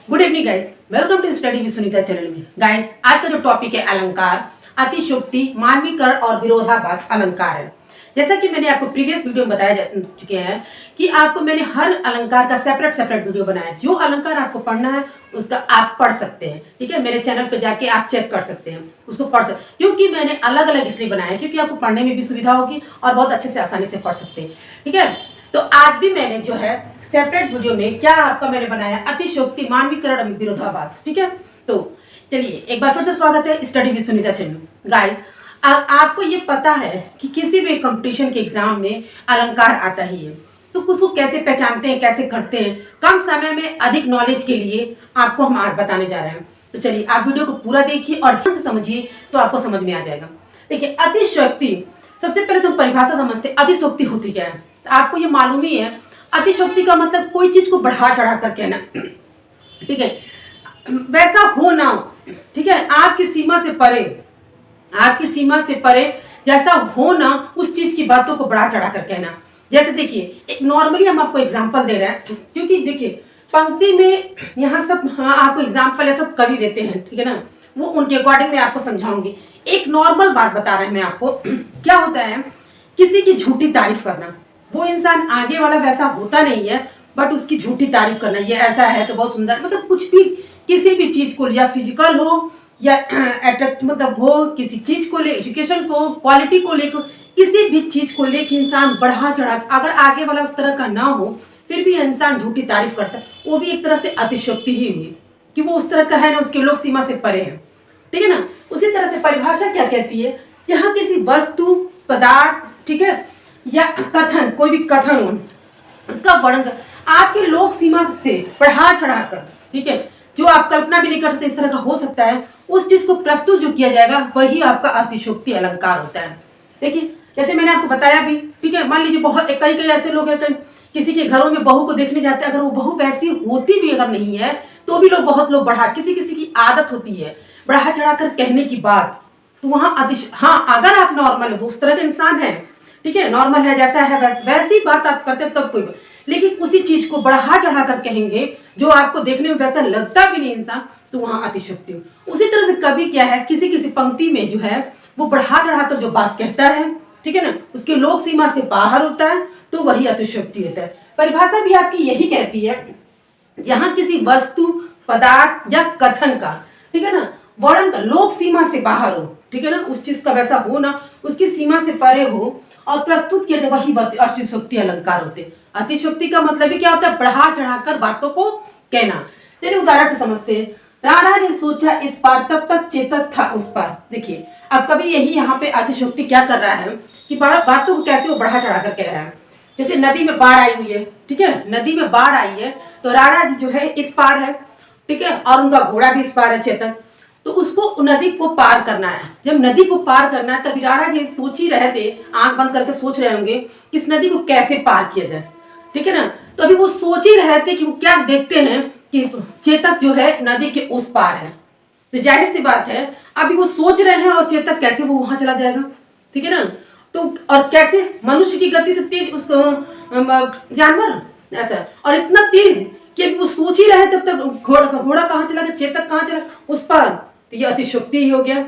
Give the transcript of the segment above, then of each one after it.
Good evening guys, welcome to study with Sunita channel में। Guys, आज का जो टॉपिक है अलंकार, अतिशयोक्ति, मानवीकरण और विरोधाभास अलंकार है। जैसा कि मैंने आपको प्रीवियस वीडियो में बताया जा चुके हैं कि आपको मैंने हर अलंकार का सेपरेट वीडियो बनाया है। जो अलंकार आपको पढ़ना है उसका आप पढ़ सकते हैं, ठीक है। मेरे चैनल पे जाके आप चेक कर सकते हैं, उसको पढ़ सकते, क्योंकि मैंने अलग अलग इसलिए बनाया है क्योंकि आपको पढ़ने में भी सुविधा होगी और बहुत अच्छे से आसानी से पढ़ सकते हैं, ठीक है। तो आज भी मैंने जो है सेपरेट वीडियो में क्या आपका मैंने बनाया अतिशयोक्ति, मानवीकरण, विरोधाभास, ठीक है। तो चलिए एक बार फिर से स्वागत है study with Sunita channel. Guys, आपको ये पता है कि किसी भी कंपटीशन के एग्जाम में अलंकार आता ही है, तो उसको कैसे पहचानते हैं, कैसे करते हैं, कम समय में अधिक नॉलेज के लिए आपको हम आज बताने जा रहे हैं। तो चलिए आप वीडियो को पूरा देखिए और ध्यान से समझिए तो आपको समझ में आ जाएगा। देखिए, अतिशयोक्ति, सबसे पहले तो परिभाषा समझते हैं अतिशयोक्ति होती क्या है। तो आपको ये मालूम ही है, अतिशयोक्ति का मतलब कोई चीज को बढ़ा चढ़ा कर कहना, ठीक है, वैसा हो ना हो, ठीक है, आपकी सीमा से परे, आपकी सीमा से परे जैसा हो ना उस चीज की बातों को बढ़ा चढ़ा कर कहना। जैसे देखिए, एक नॉर्मली हम आपको एग्जांपल दे रहे हैं, क्योंकि देखिए पंक्ति में यहाँ सब आपको एग्जांपल है, सब कवि देते हैं, ठीक है ना, वो उनके अकॉर्डिंग मैं आपको समझाऊंगी। एक नॉर्मल बात बता रहे हैं मैं आपको। क्या होता है, किसी की झूठी तारीफ करना, वो इंसान आगे वाला वैसा होता नहीं है बट उसकी झूठी तारीफ करना, ये ऐसा है तो बहुत सुंदर, मतलब कुछ भी, किसी भी चीज को, या फिजिकल हो या अट्रैक्ट मतलब हो, किसी चीज को ले, एजुकेशन को, क्वालिटी को लेकर, किसी भी चीज को लेकर इंसान बढ़ा चढ़ा, अगर आगे वाला उस तरह का ना हो फिर भी इंसान झूठी तारीफ करता है, वो भी एक तरह से अतिशयोक्ति ही हुई कि वो उस तरह का है ना, उसके लोग सीमा से परे हैं, ठीक है ना। उसी तरह से परिभाषा क्या कहती है, जहाँ किसी वस्तु, पदार्थ, ठीक है, या कथन, कोई भी कथन हो, उसका वर्णन आपके लोक सीमा से बढ़ा चढ़ाकर, ठीक है, जो आप कल्पना भी नहीं कर सकते इस तरह का हो सकता है, उस चीज को प्रस्तुत जो किया जाएगा वही आपका अतिशयोक्ति अलंकार होता है। देखिए, जैसे मैंने आपको बताया भी, ठीक है, मान लीजिए बहुत कई कई ऐसे लोग हैं, किसी के घरों में बहू को देखने जाते हैं, अगर वो बहू वैसी होती भी अगर नहीं है तो भी लोग, बहुत लोग बढ़ा, किसी किसी की आदत होती है बढ़ा चढ़ाकर कहने की बात, तो वहां हाँ, अगर आप नॉर्मल है, उस तरह का इंसान है, ठीक है, नॉर्मल है, जैसा है वैसी बात आप करते तब कोई, लेकिन उसी चीज को बढ़ा चढ़ा कर कहेंगे जो आपको देखने में वैसा लगता भी नहीं इंसान, तो वहां अतिशयोक्ति हो। उसी तरह से कवि क्या है, किसी किसी पंक्ति में जो है वो बढ़ा चढ़ाकर जो बात कहता है, ठीक है ना, उसके लोक सीमा से बाहर होता है, तो वही अतिशयोक्ति होता है। परिभाषा भी आपकी यही कहती है, जहां किसी वस्तु, पदार्थ या कथन का, ठीक है ना, वर्णन लोक सीमा से बाहर हो, ठीक है ना, उस चीज का वैसा हो ना, उसकी सीमा से परे हो और प्रस्तुत किया जाए, वही अतिशयोक्ति अलंकार होते। अतिशयोक्ति का मतलब ही क्या होता है, बढ़ा चढ़ाकर बातों को कहना। चलिए उदाहरण से समझते हैं। राणा ने सोचा इस पार, तब तक चेतक था उस पार। देखिए, अब कभी यही यहाँ पे अतिशयोक्ति क्या कर रहा है कि बड़ा बातों को कैसे वो बढ़ा चढ़ाकर कह रहा है। जैसे नदी में बाढ़ आई हुई है, ठीक है, नदी में बाढ़ आई है तो राणा जी जो है इस पार है, ठीक है, और उनका घोड़ा भी इस पार है, चेतक, तो उसको नदी को पार करना है। जब नदी को पार करना है तभी राणा जी सोच ही रहे थे, आंख बंद करके सोच रहे होंगे कि इस नदी को कैसे पार किया जाए, ठीक है ना। तो अभी वो सोच ही रहे थे कि वो क्या देखते हैं कि चेतक जो है नदी के उस पार है, तो जाहिर सी बात है अभी वो सोच रहे हैं और चेतक कैसे वो वहां चला जाएगा, ठीक है ना। तो और कैसे मनुष्य की गति से तेज उस जानवर ऐसा, और इतना तेज कि वो सोच ही रहे तब तक घोड़ा कहाँ चला गया, चेतक कहाँ चला, उस पर, तो ये अतिशयोक्ति ही हो गया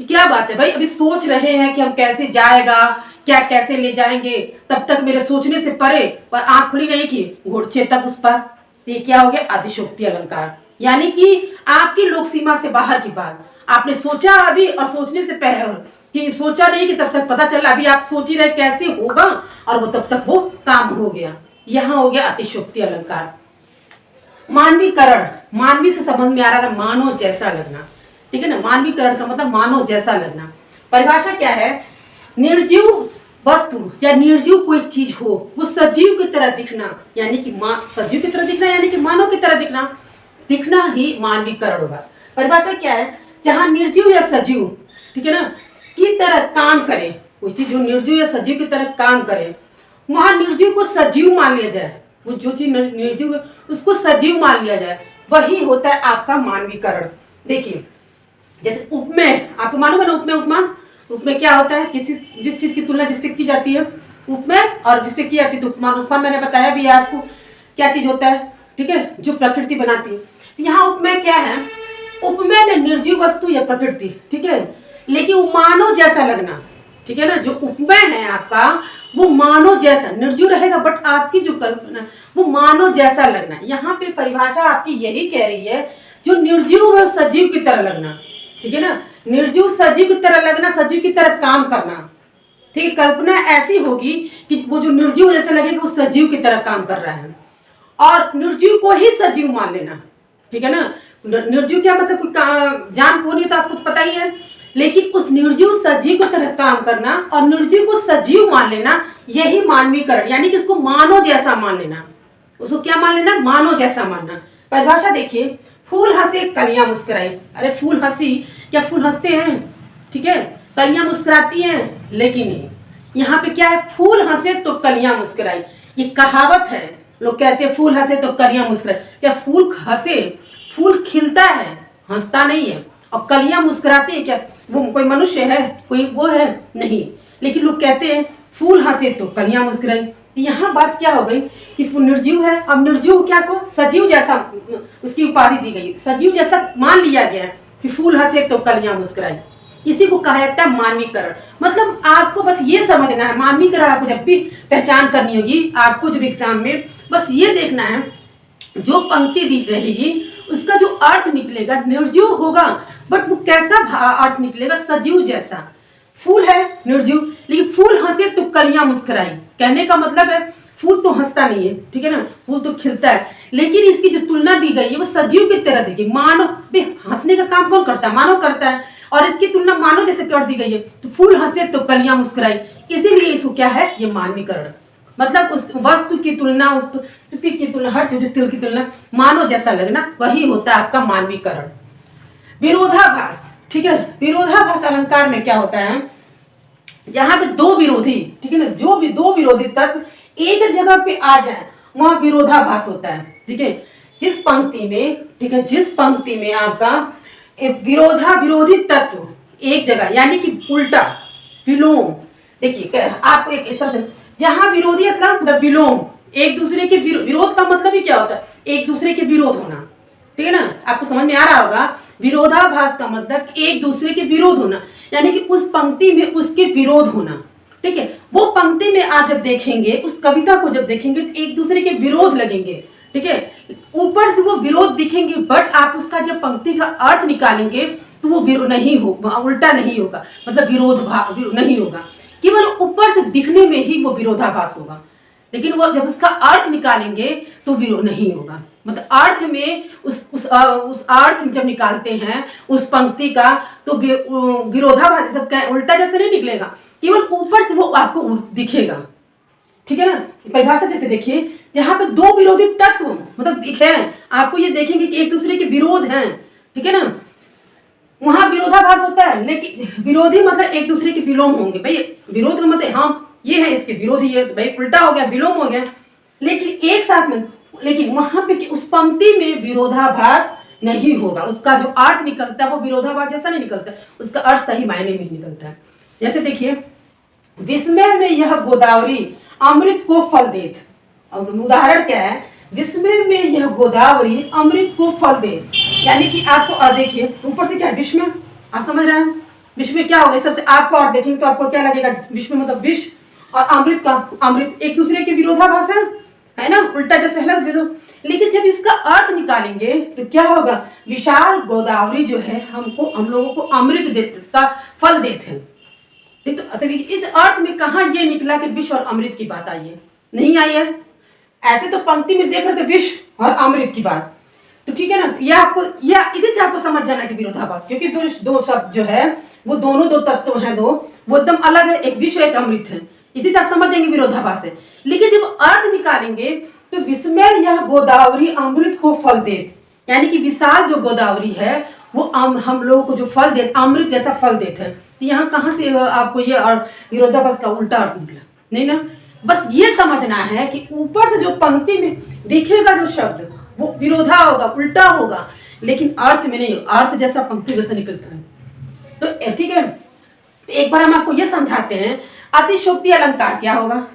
कि क्या बात है भाई, अभी सोच रहे हैं कि हम कैसे जाएगा, क्या कैसे ले जाएंगे, तब तक मेरे सोचने से परे पर आंख खुली नहीं की, चेतक उस पर, तो ये क्या हो गया, अतिशयोक्ति अलंकार। यानी कि आपकी लोक सीमा से बाहर की बात आपने सोचा अभी, और सोचने से पहले कि सोचा नहीं कि तब तक पता चला, अभी आप सोच ही रहे कैसे होगा और वो तब तक वो काम हो गया। यहाँ हो गया अतिशयोक्ति अलंकार। मानवीकरण, मानवी से संबंध में आ रहा है, मानव जैसा लगना, ठीक है ना। मानवीकरण का मतलब मानव जैसा लगना। परिभाषा क्या है, निर्जीव वस्तु या निर्जीव कोई चीज हो वो सजीव की तरह दिखना, यानी कि सजीव की तरह दिखना, यानी कि मानव की तरह दिखना ही मानवीकरण होगा। परिभाषा क्या है, जहां निर्जीव या सजीव, ठीक है ना, की तरह काम करे, कोई चीज जो निर्जीव या सजीव की तरह काम करे, वहां निर्जीव को सजीव मान लिया जाए, वो जो चीज निर्जीव है उसको सजीव मान लिया जाए, वही होता है आपका मानवीकरण। देखिए, जैसे उपमेय, आपको मालूम है ना उपमेय, उपमान, उपमेय क्या होता है, किसी जिस चीज की तुलना जिससे की जाती है उपमेय, और जिससे की जाती है उपमान। उपमान मैंने बताया भी है आपको क्या चीज होता है, ठीक है, जो प्रकृति बनाती है। यहाँ उपमेय क्या है? उपमेय में निर्जीव वस्तु या प्रकृति, ठीक है, लेकिन वो मानव जैसा लगना, ठीक है ना। जो उपमेय है आपका वो मानव जैसा, निर्जीव रहेगा बट आपकी जो कल्पना वो मानव जैसा लगना। यहाँ पे परिभाषा आपकी यही कह रही है, जो निर्जीव है सजीव की तरह लगना, ठीक है ना। निर्जीव सजीव की तरह लगना, सजीव की तरह काम करना, ठीक है। कल्पना ऐसी होगी कि वो जो निर्जीव जैसा लगेगा वो सजीव की तरह काम कर रहा है, और निर्जीव को ही सजीव मान लेना, ठीक है ना। निर्जीव क्या मतलब, जान को नहीं तो आपको पता ही है, लेकिन उस निर्जीव सजीव की तरह काम करना और निर्जीव को सजीव मान लेना, यही मानवीकरण, यानी कि उसको मानव जैसा मान लेना। उसको क्या मान लेना? मानव जैसा मानना। परिभाषा देखिए, फूल हंसे कलियां मुस्कुराई। अरे फूल हंसी, क्या फूल हंसते हैं? ठीक है, कलियां मुस्कुराती हैं, लेकिन नहीं। यहाँ पे क्या है? फूल हंसे तो कलियां मुस्कुराई, ये कहावत है। लोग कहते हैं फूल हंसे तो कलियां मुस्कुराई। क्या फूल हंसे? फूल खिलता है, हंसता नहीं है। और कलियां मुस्कुराती है, क्या वो कोई मनुष्य है? कोई वो है? नहीं। लेकिन लोग कहते हैं फूल हंसे तो कलियां मुस्कुराई। यहाँ बात क्या हो गई कि फूल निर्जीव है, अब निर्जीव क्या को सजीव जैसा उसकी उपाधि दी गई, सजीव जैसा मान लिया गया कि फूल हंसे तो कलियां मुस्कुराई। इसी को कहा जाता है मानवीकरण। मतलब आपको बस ये समझना है, मानवीकरण आपको जब भी पहचान करनी होगी, आपको जब एग्जाम में बस ये देखना है, जो पंक्ति दी रहेगी उसका जो अर्थ निकलेगा निर्जीव होगा, बट वो कैसा अर्थ निकलेगा? सजीव जैसा। फूल है निर्जीव, लेकिन फूल हंसे तो कलियां मुस्कुराई, कहने का मतलब है फूल तो हंसता नहीं है, ठीक है ना, फूल तो खिलता है, लेकिन इसकी जो तुलना दी गई है वो सजीव की तरह दी गई। मानव भी हंसने का काम कौन करता है? मानव करता है, और इसकी तुलना मानव जैसे कर दी गई है, तो फूल हंसे तो कलियां मुस्कुराई। इसीलिए इसको क्या है? ये मानवीकरण। मतलब उस वस्तु की तुलना, उस स्थिति की तुलना, हर जो तिल की तुलना मानव जैसा लगना, वही होता है आपका मानवीकरण। विरोधाभास, ठीक है। विरोधाभास अलंकार में क्या होता है? जहां पे दो विरोधी, ठीक है ना, जो भी दो विरोधी तत्व एक जगह पे आ जाए वहां विरोधाभास होता है, ठीक है। जिस पंक्ति में, ठीक है, जिस पंक्ति में आपका विरोधी तत्व एक जगह, यानी कि उल्टा, विलोम। देखिए आपको एक ऐसा से, जहां विरोधी मतलब विलोम, एक दूसरे के विरोध का मतलब ही क्या होता है? एक दूसरे के विरोध होना, ठीक है ना। आपको समझ में आ रहा होगा, विरोधाभास का मतलब एक दूसरे के विरोध होना, यानी कि उस पंक्ति में उसके विरोध होना, ठीक है। वो पंक्ति में आप जब देखेंगे, उस कविता को जब देखेंगे तो एक दूसरे के विरोध लगेंगे, ठीक है। ऊपर से वो विरोध दिखेंगे, बट आप उसका जब पंक्ति का अर्थ निकालेंगे तो वो विरोध नहीं होगा, उल्टा नहीं होगा, मतलब विरोध नहीं होगा, केवल ऊपर से दिखने में ही वो विरोधाभास होगा, लेकिन वो जब उसका अर्थ निकालेंगे तो विरोध नहीं होगा। मतलब अर्थ में उस अर्थ जब निकालते हैं उस पंक्ति का, तो विरोधाभास सब क्या उल्टा जैसे नहीं निकलेगा, केवल ऊपर से वो आपको दिखेगा, ठीक है ना। परिभाषा जैसे देखिए, जहां पे दो विरोधी तत्व मतलब दिखे, आपको ये देखेंगे कि एक दूसरे के विरोध हैं, ठीक है ना, वहां विरोधाभास होता है। लेकिन विरोधी मतलब एक दूसरे के विलोम होंगे। भाई विरोध का मतलब हाँ ये है इसके विरोधी, है तो भाई उल्टा हो गया, विलोम हो गया, लेकिन एक साथ में, लेकिन वहां पे उस पंक्ति में विरोधाभास नहीं होगा। उसका जो अर्थ निकलता है वो विरोधाभास जैसा नहीं निकलता, उसका अर्थ सही मायने में ही निकलता है। जैसे देखिए, विस्मय में यह गोदावरी अमृत को फल देत। अब उदाहरण क्या है? विस्मय में यह गोदावरी अमृत को फल दे, यानी कि आपको देखिए ऊपर से क्या है? विस्मय, आप समझ रहे हैं? विस्मय क्या होगा? इस तरह से आपको और देखेंगे तो आपको क्या लगेगा? विस्मय मतलब विष, और अमृत का अमृत एक दूसरे के विरोधाभास है ना, उल्टा जैसे है विरोध। लेकिन जब इसका अर्थ निकालेंगे तो क्या होगा? विशाल गोदावरी जो है हम लोगों को अमृत का फल देते हैं। तो इस अर्थ में कहा ये निकला कि विष और अमृत की बात आई है? नहीं आई है। ऐसे तो पंक्ति में देख रहे थे विष और अमृत की बात, तो ठीक है ना। यह आपको, यह इसी से आपको समझ जाना कि विरोधाभास, क्योंकि दो शब्द जो है वो दोनों दो तत्व हैं, वो एकदम अलग है, एक विष एक अमृत है, इसी से आप समझ जाएंगे विरोधाभास है। लेकिन जब अर्थ निकालेंगे तो विस्मय यह गोदावरी अमृत को फल देत, यानी कि विशाल जो गोदावरी है वो हम लोगों को जो फल देते, अमृत जैसा फल देते हैं। तो यहाँ कहाँ से आपको ये और विरोधाभास का उल्टा अर्थ निकला? नहीं ना। बस ये समझना है कि ऊपर से जो पंक्ति में दिखेगा जो शब्द वो विरोधा होगा, उल्टा होगा, लेकिन अर्थ में नहीं, अर्थ जैसा पंक्ति जैसा निकलता है। तो ठीक है, एक बार हम आपको ये समझाते हैं अतिशयोक्ति अलंकार क्या होगा।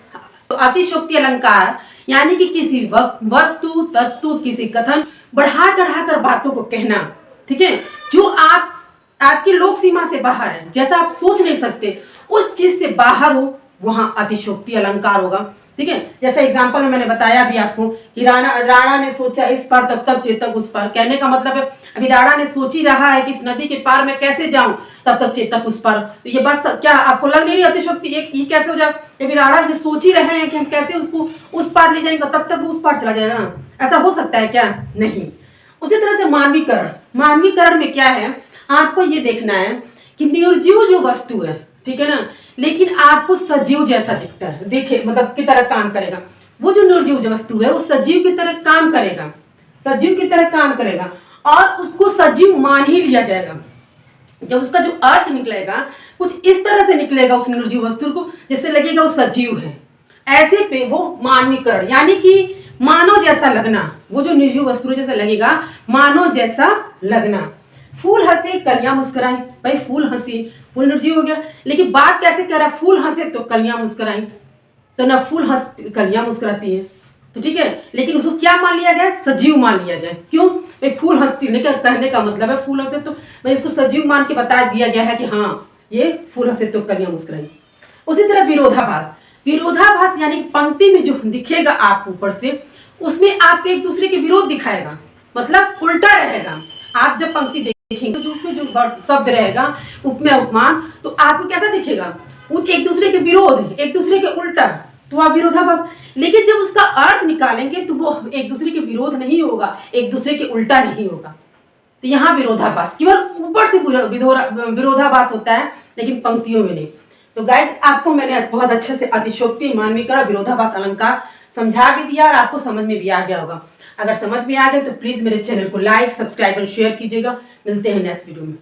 तो अतिशयोक्ति अलंकार यानी कि किसी वस्तु, तत्व, किसी कथन बढ़ा चढ़ाकर बातों को कहना, ठीक है, जो आपकी लोक सीमा से बाहर है, जैसा आप सोच नहीं सकते उस चीज से बाहर हो, वहां अतिशयोक्ति अलंकार होगा। ठीक है, जैसे एग्जांपल में मैंने बताया भी आपको कि राणा ने सोचा इस पार तब तक चेतक उस पार। कहने का मतलब है अभी राणा ने सोच ही रहा है कि इस नदी के पार मैं कैसे जाऊं, तब तक चेतक उस पार। तो ये बस क्या आपको लग नहीं रही अतिशयोक्ति? ये कैसे हो जाए? अभी राणा ने सोच ही रहे हैं कि हम कैसे उसको उस पार ले जाएंगे, तब तक वो उस पार चला जाएगा ना। ऐसा हो सकता है क्या? नहीं। उसी तरह से मानवीकरण में क्या है, आपको ये देखना है कि निर्जीव जो वस्तु है, ठीक है ना, लेकिन आपको सजीव जैसा दिखता है, देखे मतलब की तरह काम करेगा। वो जो निर्जीव जो वस्तु है वो सजीव की तरह काम करेगा, सजीव की तरह काम करेगा और उसको सजीव मान ही लिया जाएगा। जब उसका जो अर्थ निकलेगा कुछ इस तरह से निकलेगा उस निर्जीव वस्तु को, जिससे लगेगा वो सजीव है। ऐसे पे वो मानवीकरण यानी कि मानव जैसा लगना, वो जो निर्जीव वस्तु जैसा लगेगा, मानव जैसा लगना। फूल हंसे कलियां मुस्कुराई, भाई फूल हंसी, फूल निर्जीव हो गया, लेकिन बात कैसे कह रहा है? फूल हंसे तो कलियां मुस्कुराई, तो ना फूल हंस कलियां मुस्कुराती है, तो ठीक है, लेकिन उसको क्या मान लिया गया? सजीव मान लिया गया। क्यों? भाई फूल हंसती है, कहने का मतलब है फूल हंसे तो भाई इसको सजीव मान के बता दिया गया है कि हाँ ये फूल हंसे तो कलियां मुस्कुराई। उसी तरह विरोधाभास यानी पंक्ति में जो दिखेगा आप ऊपर से, उसमें आपके एक दूसरे के विरोध दिखाएगा, मतलब उल्टा रहेगा। आप जब पंक्ति देखेंगे तो उसमें जो शब्द रहेगा उपमेय उपमान, तो आपको कैसा दिखेगा? एक दूसरे के विरोध, एक दूसरे के उल्टा, तो आप विरोधाभास। लेकिन जब उसका अर्थ निकालेंगे तो वो एक दूसरे के विरोध नहीं होगा, एक दूसरे के उल्टा नहीं होगा। तो यहाँ विरोधाभास केवल ऊपर से विरोधाभास होता है, लेकिन पंक्तियों में नहीं। तो गाइस आपको मैंने बहुत अच्छे से अतिशयोक्ति, मानवीकरण, विरोधाभास अलंकार समझा भी दिया और आपको समझ में भी आ गया होगा। अगर समझ में आ गए तो प्लीज मेरे चैनल को लाइक, सब्सक्राइब और शेयर कीजिएगा। मिलते हैं नेक्स्ट वीडियो में।